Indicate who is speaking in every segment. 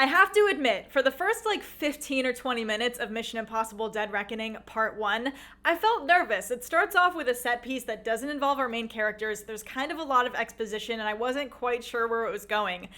Speaker 1: have to admit, for the first like 15 or 20 minutes of Mission Impossible Dead Reckoning Part 1, I felt nervous. It starts off with a set piece that doesn't involve our main characters. There's kind of a lot of exposition, and I wasn't quite sure where it was going.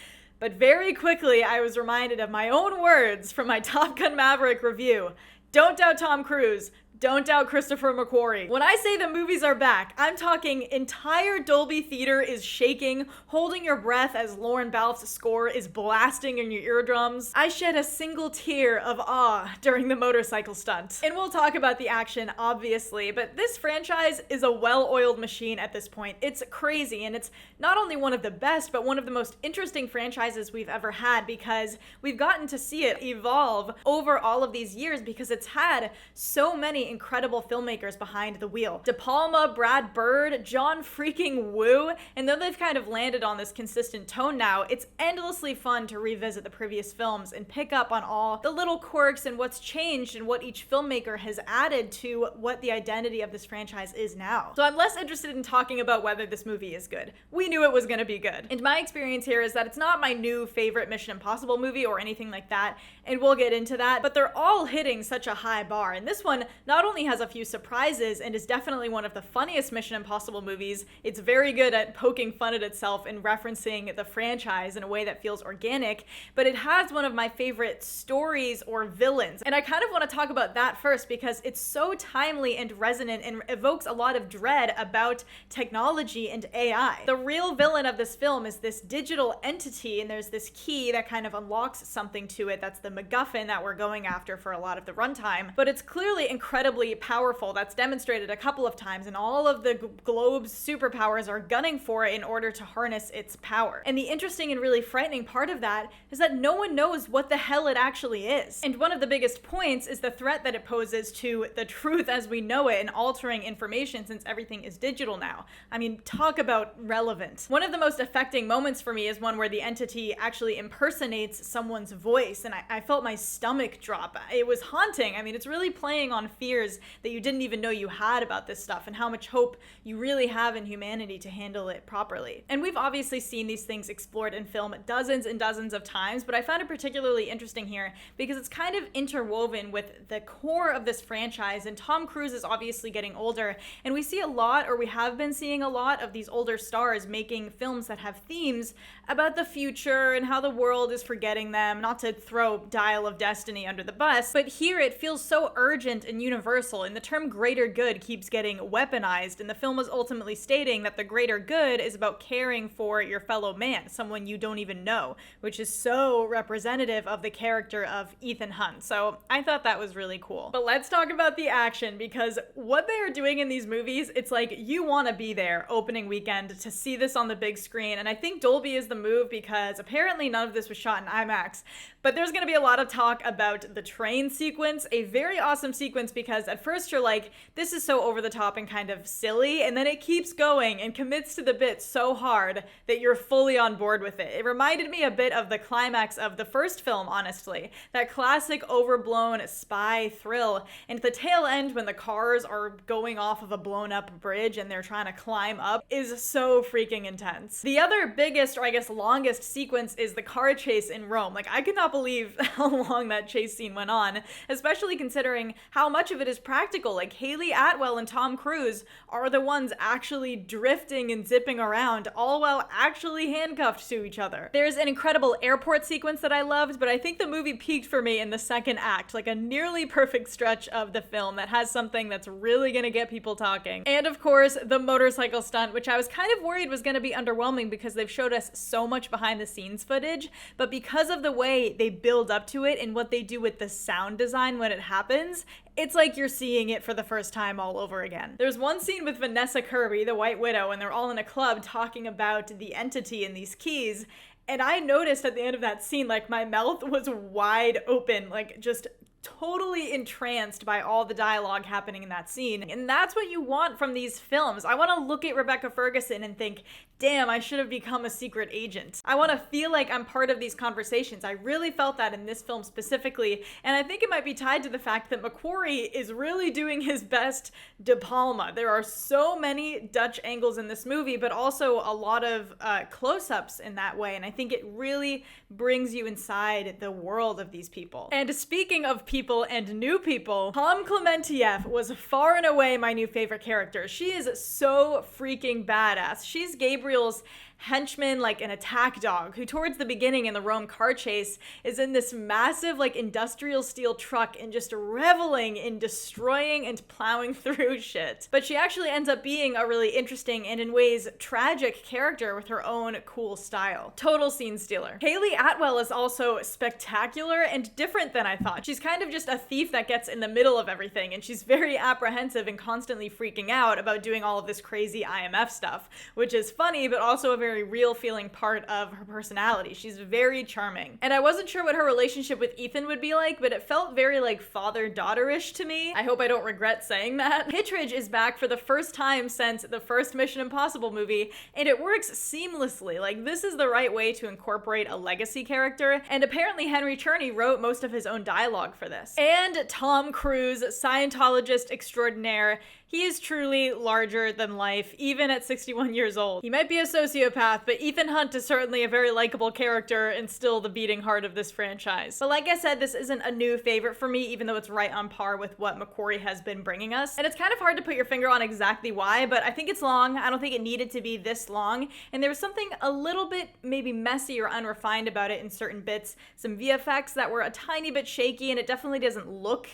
Speaker 1: But very quickly, I was reminded of my own words from my Top Gun Maverick review. Don't doubt Tom Cruise. Don't doubt Christopher McQuarrie. When I say the movies are back, I'm talking entire Dolby Theater is shaking, holding your breath as Lorne Balfe's score is blasting in your eardrums. I shed a single tear of awe during the motorcycle stunt. And we'll talk about the action, obviously, but this franchise is a well-oiled machine at this point. It's crazy, and it's not only one of the best, but one of the most interesting franchises we've ever had, because we've gotten to see it evolve over all of these years because it's had so many incredible filmmakers behind the wheel. De Palma, Brad Bird, John freaking Woo, and though they've kind of landed on this consistent tone now, it's endlessly fun to revisit the previous films and pick up on all the little quirks and what's changed and what each filmmaker has added to what the identity of this franchise is now. So I'm less interested in talking about whether this movie is good. We knew it was gonna be good. And my experience here is that it's not my new favorite Mission Impossible movie or anything like that, and we'll get into that, but they're all hitting such a high bar, and this one not only has a few surprises and is definitely one of the funniest Mission Impossible movies, it's very good at poking fun at itself and referencing the franchise in a way that feels organic, but it has one of my favorite stories or villains. And I kind of want to talk about that first because it's so timely and resonant and evokes a lot of dread about technology and AI. The real villain of this film is this digital entity, and there's this key that kind of unlocks something to it. That's the MacGuffin that we're going after for a lot of the runtime, but it's clearly incredibly powerful. That's demonstrated a couple of times, and all of the globe's superpowers are gunning for it in order to harness its power. And the interesting and really frightening part of that is that no one knows what the hell it actually is. And one of the biggest points is the threat that it poses to the truth as we know it and altering information, since everything is digital now. I mean, talk about relevant. One of the most affecting moments for me is one where the entity actually impersonates someone's voice, and I felt my stomach drop. It was haunting. I mean, it's really playing on fears that you didn't even know you had about this stuff, and how much hope you really have in humanity to handle it properly. And we've obviously seen these things explored in film dozens and dozens of times, but I found it particularly interesting here because it's kind of interwoven with the core of this franchise, and Tom Cruise is obviously getting older, and we see a lot, or we have been seeing a lot, of these older stars making films that have themes about the future and how the world is forgetting them, not to throw Dial of Destiny under the bus, but here it feels so urgent and universal, and the term greater good keeps getting weaponized, and the film is ultimately stating that the greater good is about caring for your fellow man, someone you don't even know, which is so representative of the character of Ethan Hunt. So I thought that was really cool. But let's talk about the action, because what they are doing in these movies, it's like you want to be there opening weekend to see this on the big screen, and I think Dolby is the move because apparently none of this was shot in IMAX. But there's going to be a lot of talk about the train sequence, a very awesome sequence, because at first you're like, this is so over the top and kind of silly, and then it keeps going and commits to the bit so hard that you're fully on board with it. It reminded me a bit of the climax of the first film, honestly. That classic overblown spy thrill, and the tail end when the cars are going off of a blown up bridge and they're trying to climb up is so freaking intense. The other biggest, or I guess longest sequence is the car chase in Rome. Like, I could not believe how long that chase scene went on, especially considering how much of it is practical. Like, Haley Atwell and Tom Cruise are the ones actually drifting and zipping around, all while actually handcuffed to each other. There's an incredible airport sequence that I loved, but I think the movie peaked for me in the second act, like a nearly perfect stretch of the film that has something that's really gonna get people talking. And of course, the motorcycle stunt, which I was kind of worried was gonna be underwhelming because they've showed us so much behind the scenes footage, but because of the way they build up to it and what they do with the sound design when it happens, it's like you're seeing it for the first time all over again. There's one scene with Vanessa Kirby, the White Widow, and they're all in a club talking about the entity and these keys, and I noticed at the end of that scene, like, my mouth was wide open, like, just totally entranced by all the dialogue happening in that scene. And that's what you want from these films. I want to look at Rebecca Ferguson and think, damn, I should have become a secret agent. I want to feel like I'm part of these conversations. I really felt that in this film specifically, and I think it might be tied to the fact that McQuarrie is really doing his best De Palma. There are so many Dutch angles in this movie, but also a lot of close-ups in that way, and I think it really brings you inside the world of these people. And speaking of people and new people, Pom Klementieff was far and away my new favorite character. She is so freaking badass. She's Gabriel's henchman, like an attack dog, who towards the beginning in the Rome car chase is in this massive like industrial steel truck and just reveling in destroying and plowing through shit. But she actually ends up being a really interesting and in ways tragic character with her own cool style. Total scene stealer. Hayley Atwell is also spectacular and different than I thought. She's kind of just a thief that gets in the middle of everything, and she's very apprehensive and constantly freaking out about doing all of this crazy IMF stuff, which is funny but also a very real feeling part of her personality. She's very charming. And I wasn't sure what her relationship with Ethan would be like, but it felt very like father-daughter-ish to me. I hope I don't regret saying that. Kittredge is back for the first time since the first Mission Impossible movie, and it works seamlessly. Like, this is the right way to incorporate a legacy character, and apparently Henry Czerny wrote most of his own dialogue for this. And Tom Cruise, Scientologist extraordinaire. He is truly larger than life, even at 61 years old. He might be a sociopath, but Ethan Hunt is certainly a very likable character and still the beating heart of this franchise. But like I said, this isn't a new favorite for me, even though it's right on par with what McQuarrie has been bringing us. And it's kind of hard to put your finger on exactly why, but I think it's long. I don't think it needed to be this long. And there was something a little bit maybe messy or unrefined about it in certain bits. Some VFX that were a tiny bit shaky, and it definitely doesn't look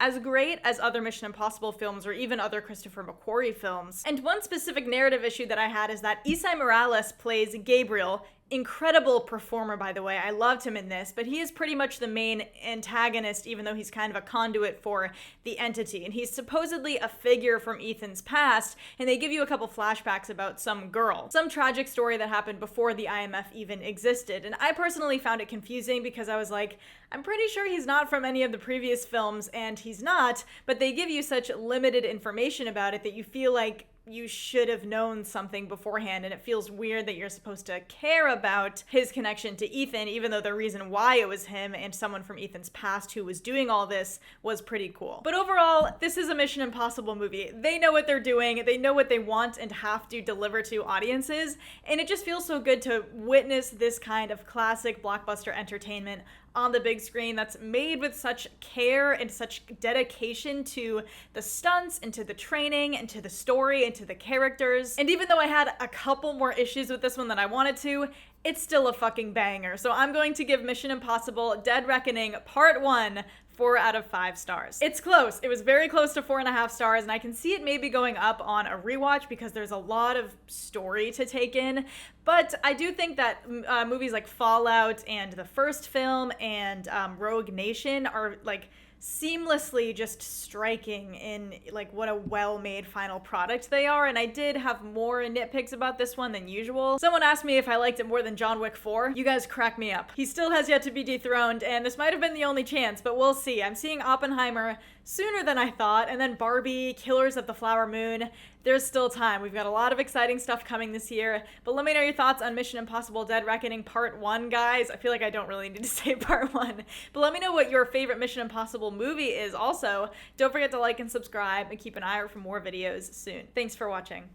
Speaker 1: as great as other Mission Impossible films or even other Christopher McQuarrie films. And one specific narrative issue that I had is that Esai Morales plays Gabriel. Incredible performer, by the way. I loved him in this, but he is pretty much the main antagonist, even though he's kind of a conduit for the entity. And he's supposedly a figure from Ethan's past, and they give you a couple flashbacks about some girl, some tragic story that happened before the IMF even existed. And I personally found it confusing because I was like, I'm pretty sure he's not from any of the previous films, and he's not, but they give you such limited information about it that you feel like you should have known something beforehand, and it feels weird that you're supposed to care about his connection to Ethan, even though the reason why it was him and someone from Ethan's past who was doing all this was pretty cool. But overall, this is a Mission Impossible movie. They know what they're doing, they know what they want and have to deliver to audiences, and it just feels so good to witness this kind of classic blockbuster entertainment on the big screen that's made with such care and such dedication to the stunts and to the training and to the story and to the characters. And even though I had a couple more issues with this one than I wanted to, it's still a fucking banger. So I'm going to give Mission Impossible Dead Reckoning Part 1 4 out of 5 stars. It's close. It was very close to 4.5 stars, and I can see it maybe going up on a rewatch because there's a lot of story to take in. But I do think that movies like Fallout and the first film and Rogue Nation are like seamlessly just striking in like what a well-made final product they are, and I did have more nitpicks about this one than usual. Someone asked me if I liked it more than John Wick 4. You guys crack me up. He still has yet to be dethroned, and this might have been the only chance, but we'll see. I'm seeing Oppenheimer sooner than I thought, and then Barbie, Killers of the Flower Moon. There's still time. We've got a lot of exciting stuff coming this year, but let me know your thoughts on Mission Impossible Dead Reckoning Part 1, guys. I feel like I don't really need to say Part 1, but let me know what your favorite Mission Impossible movie is also. Don't forget to like and subscribe and keep an eye out for more videos soon. Thanks for watching.